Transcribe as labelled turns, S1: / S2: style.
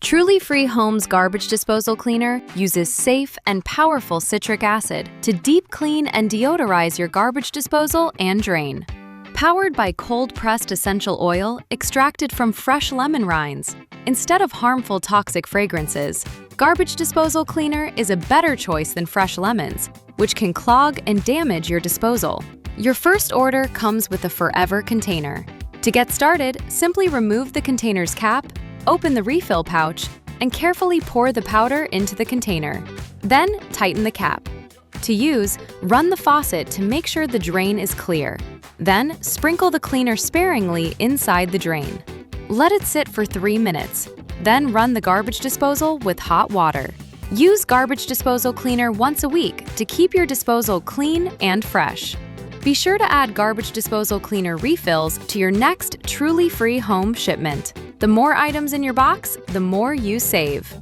S1: Truly Free Home's garbage disposal cleaner uses safe and powerful citric acid to deep clean and deodorize your garbage disposal and drain. Powered by cold-pressed essential oil extracted from fresh lemon rinds, instead of harmful toxic fragrances, garbage disposal cleaner is a better choice than fresh lemons, which can clog and damage your disposal. Your first order comes with a forever container. To get started, simply remove the container's cap, open the refill pouch, and carefully pour the powder into the container. Then, tighten the cap. To use, run the faucet to make sure the drain is clear. Then, sprinkle the cleaner sparingly inside the drain. Let it sit for 3 minutes. Then run the garbage disposal with hot water. Use garbage disposal cleaner once a week to keep your disposal clean and fresh. Be sure to add garbage disposal cleaner refills to your next Truly Free Home shipment. The more items in your box, the more you save.